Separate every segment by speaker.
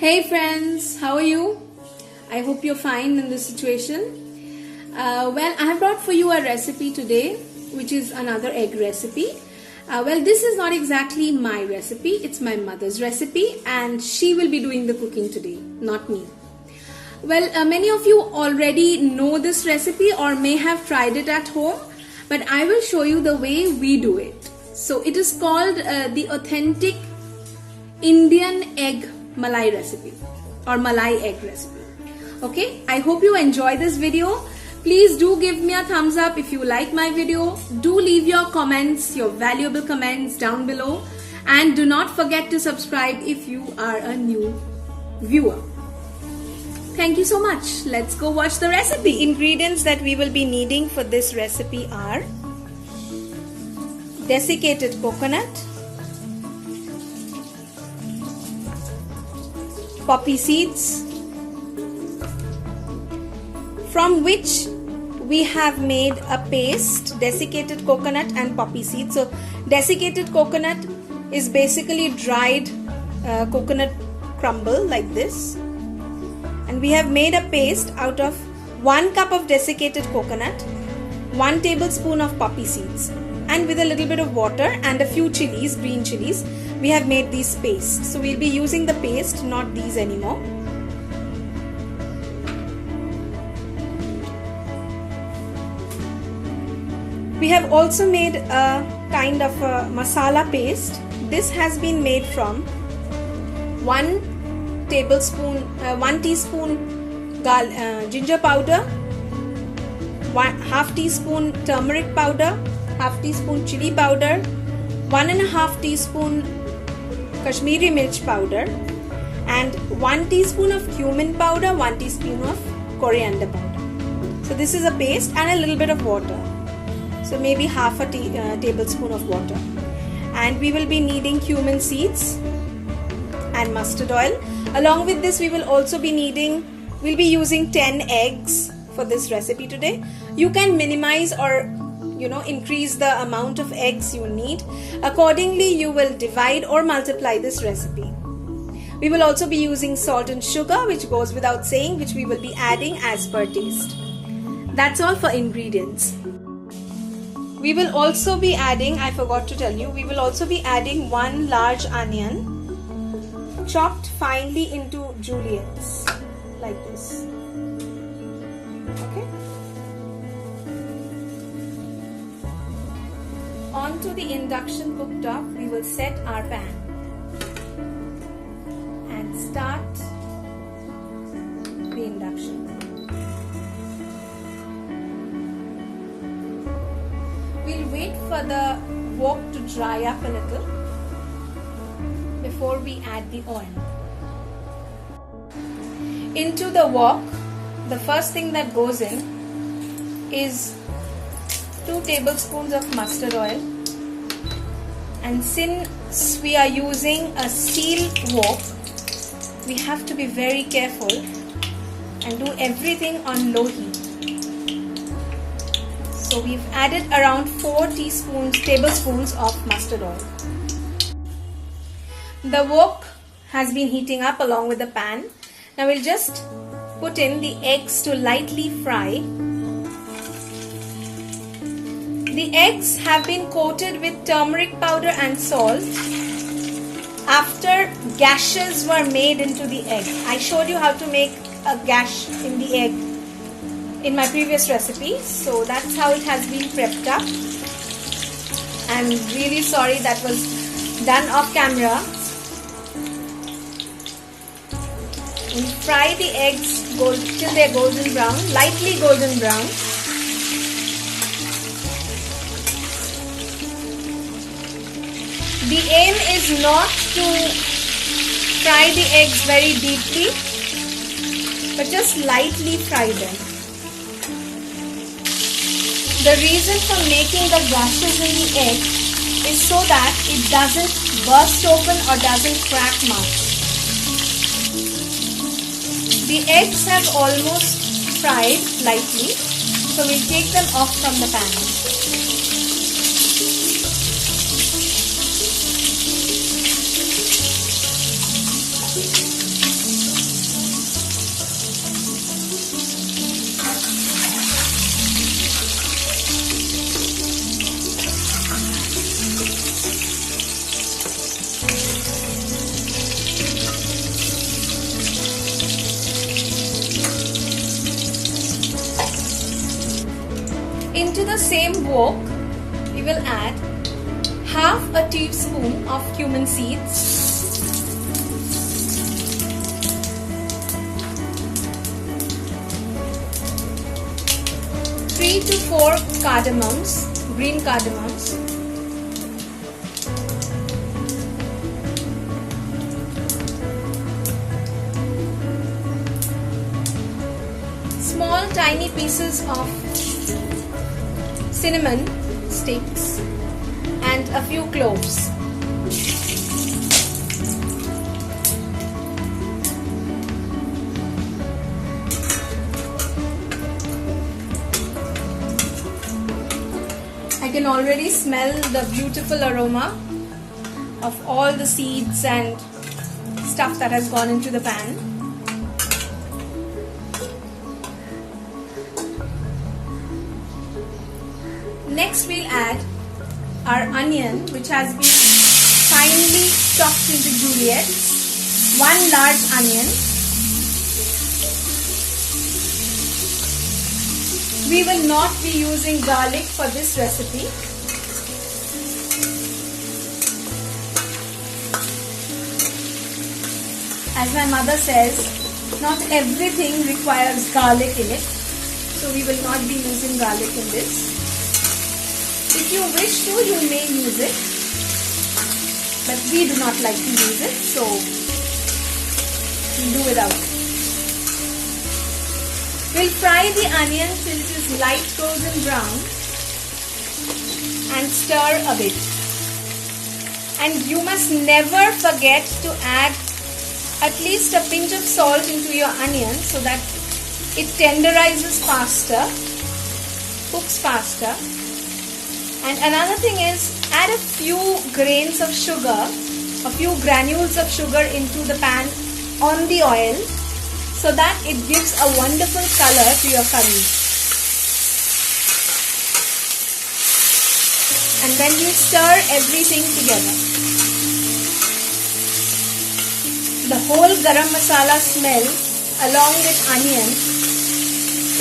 Speaker 1: Hey friends, how are you? I hope you're fine in this situation. Well, I have brought for you a recipe today, which is another egg recipe. This is not exactly my recipe, it's my mother's recipe, and she will be doing the cooking today, not me. Many of you already know this recipe or may have tried it at home, but I will show you the way we do it. So it is called the authentic Indian egg malai recipe or malai egg recipe. Okay, I hope you enjoy this video. Please do give me a thumbs up if you like my video. Do leave your comments, your valuable comments down below, and do not forget to subscribe if you are a new viewer. Thank you so much. Let's go watch the recipe. Ingredients that we will be needing for this recipe are desiccated coconut, poppy seeds, from which we have made a paste, desiccated coconut and poppy seeds. So desiccated coconut is basically dried coconut crumble like this, and we have made a paste out of 1 cup of desiccated coconut, 1 tablespoon of poppy seeds, and with a little bit of water and a few chilies, green chilies, we have made these paste. So we'll be using the paste, not these anymore. We have also made a kind of a masala paste. This has been made from 1 teaspoon ginger powder, 1/2 teaspoon turmeric powder, 1/2 teaspoon chili powder, 1.5 teaspoon Kashmiri mirch powder, and 1 teaspoon of cumin powder, 1 teaspoon of coriander powder. So this is a paste and a little bit of water. So maybe half a tablespoon of water. And we will be needing cumin seeds and mustard oil. Along with this, we'll be using 10 eggs for this recipe today. You can minimize or increase the amount of eggs you need. Accordingly, you will divide or multiply this recipe. We will also be using salt and sugar, which goes without saying, which we will be adding as per taste. That's all for ingredients. We will also be adding, I forgot to tell you, we will also be adding 1 large onion chopped finely into juliennes like this. Okay. Onto the induction cooktop, we will set our pan and start the induction. We'll wait for the wok to dry up a little before we add the oil. Into the wok, the first thing that goes in is 2 tablespoons of mustard oil, and since we are using a steel wok, we have to be very careful and do everything on low heat. So we've added around 4 tablespoons of mustard oil. The wok has been heating up along with the pan. Now we'll just put in the eggs to lightly fry. The eggs have been coated with turmeric powder and salt after gashes were made into the egg. I showed you how to make a gash in the egg in my previous recipe, so that's how it has been prepped up. I'm really sorry that was done off camera. We fry the eggs till they're golden brown, lightly golden brown. The aim is not to fry the eggs very deeply, but just lightly fry them. The reason for making the gashes in the egg is so that it doesn't burst open or doesn't crack much. The eggs have almost fried lightly, so we'll take them off from the pan. same wok, we will add half a teaspoon of cumin seeds, 3 to 4 cardamoms, green cardamoms, small tiny pieces of cinnamon sticks and a few cloves. I can already smell the beautiful aroma of all the seeds and stuff that has gone into the pan. Next we'll add our onion, which has been finely chopped into juliennes, 1 large onion. We will not be using garlic for this recipe. As my mother says, not everything requires garlic in it, so we will not be using garlic in this. If you wish to, you may use it, but we do not like to use it, so we'll do without it. We'll fry the onion till it is light golden brown and stir a bit. And you must never forget to add at least a pinch of salt into your onion so that it tenderizes faster, cooks faster. And another thing is, add a few grains of sugar, a few granules of sugar into the pan on the oil so that it gives a wonderful color to your curry. And then you stir everything together. The whole garam masala smell along with onion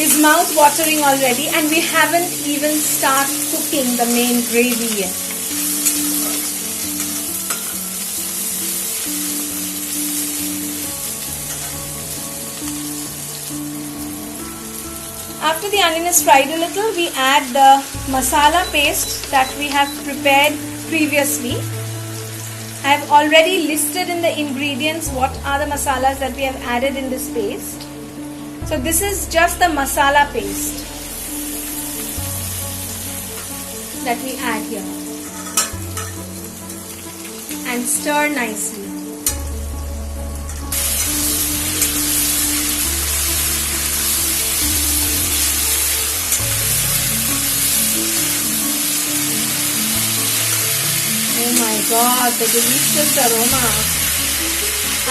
Speaker 1: is mouth-watering already, and we haven't even started cooking the main gravy yet. After the onion is fried a little, we add the masala paste that we have prepared previously. I have already listed in the ingredients what are the masalas that we have added in this paste. So this is just the masala paste that we add here and stir nicely. Oh my God, the delicious aroma.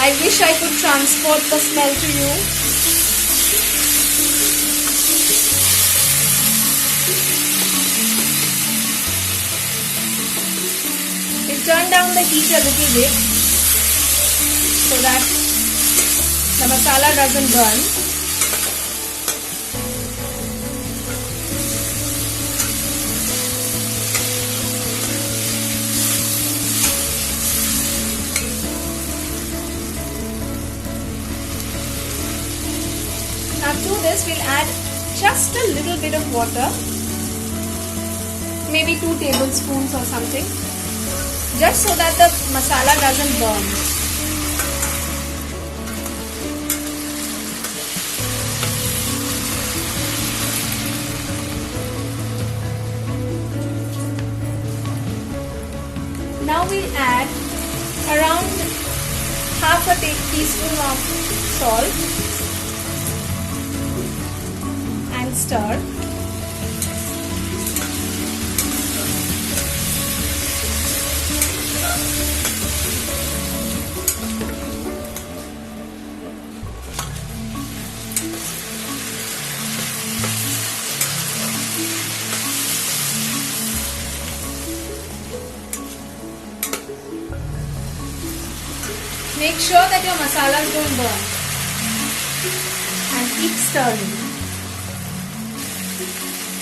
Speaker 1: I wish I could transport the smell to you. We'll turn down the heat a little bit so that the masala doesn't burn. Now to this we'll add just a little bit of water, maybe 2 tablespoons or something, just so that the masala doesn't burn. Now we'll add around half a teaspoon of salt and stir. Make sure that your masalas don't burn and keep stirring.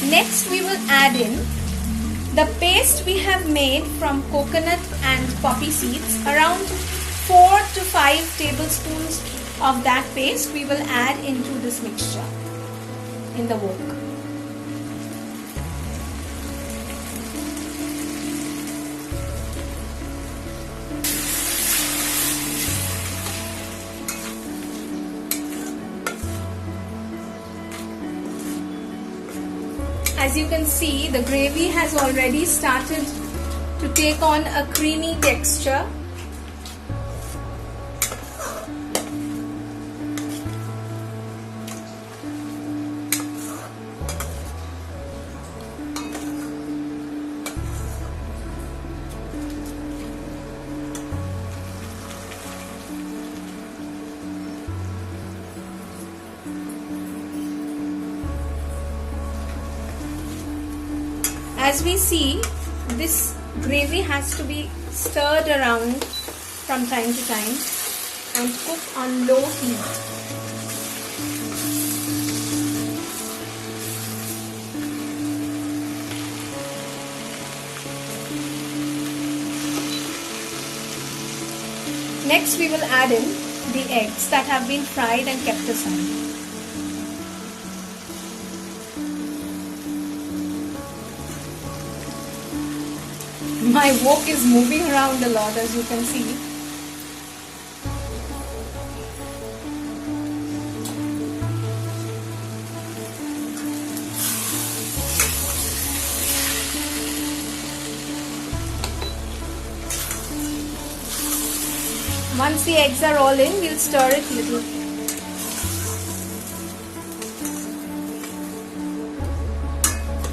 Speaker 1: Next we will add in the paste we have made from coconut and poppy seeds. Around 4 to 5 tablespoons of that paste we will add into this mixture in the wok. As you can see, the gravy has already started to take on a creamy texture. As we see, this gravy has to be stirred around from time to time and cooked on low heat. Next we will add in the eggs that have been fried and kept aside. My wok is moving around a lot, as you can see. Once the eggs are all in, we'll stir it little.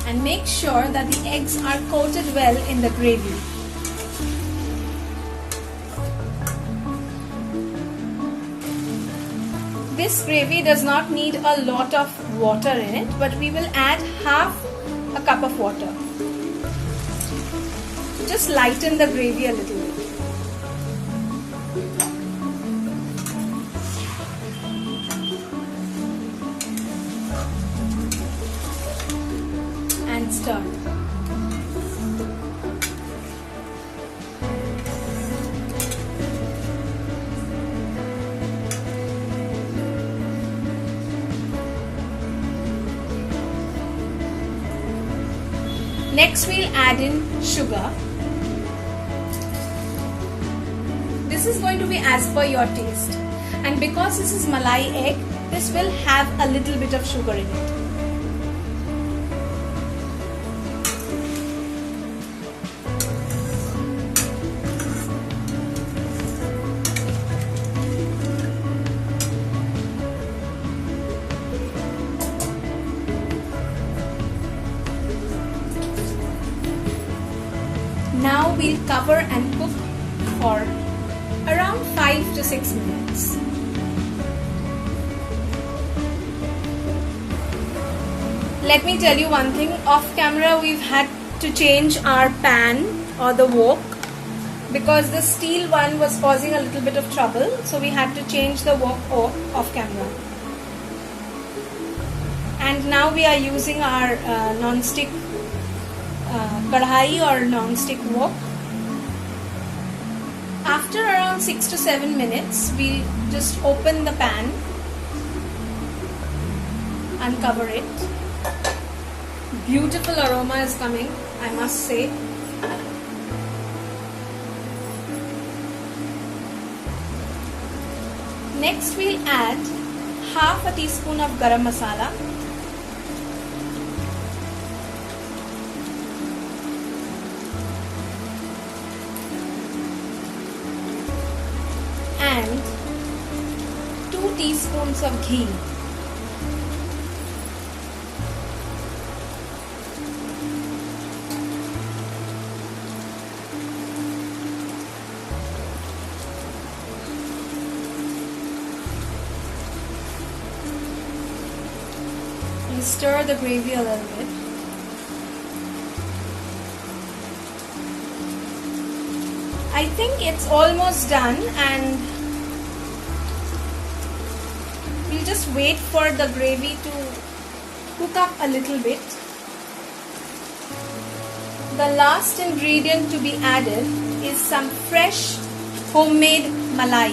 Speaker 1: And make sure that the eggs are coated well in the gravy. This gravy does not need a lot of water in it, but we will add half a cup of water. Just lighten the gravy a little bit. And stir. Next we'll add in sugar. This is going to be as per your taste, and because this is malai egg, this will have a little bit of sugar in it. Now we'll cover and cook for around 5 to 6 minutes. Let me tell you one thing, off camera we've had to change our pan or the wok because the steel one was causing a little bit of trouble, so we had to change the wok off camera. And now we are using our non-stick kadhai or non-stick wok. After around 6 to 7 minutes, we just open the pan, uncover it. Beautiful aroma is coming, I must say. Next we'll add half a teaspoon of garam masala. And 2 teaspoons of ghee. And stir the gravy a little bit. I think it's almost done, and we'll just wait for the gravy to cook up a little bit. The last ingredient to be added is some fresh homemade malai.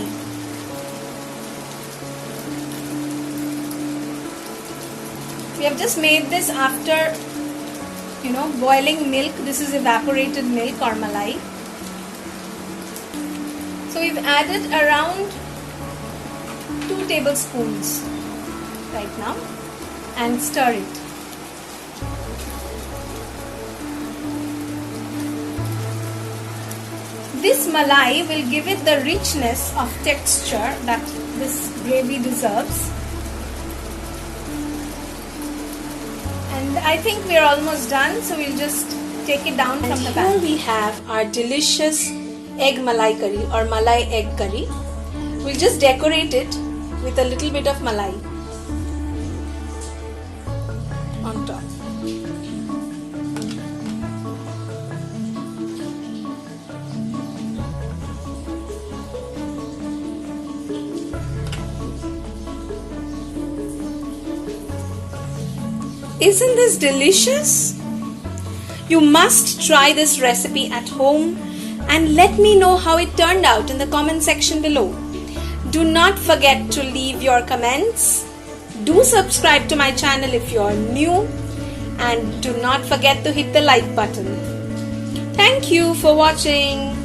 Speaker 1: We have just made this after boiling milk. This is evaporated milk or malai. So we've added around 2 tablespoons right now and stir it. This malai will give it the richness of texture that this gravy deserves. And I think we're almost done, so we'll just take it down from the pan. Here we have our delicious egg malai curry or malai egg curry. We'll just decorate it with a little bit of malai on top. Isn't this delicious? You must try this recipe at home and let me know how it turned out in the comment section below. Do not forget to leave your comments. Do subscribe to my channel if you are new, and do not forget to hit the like button. Thank you for watching.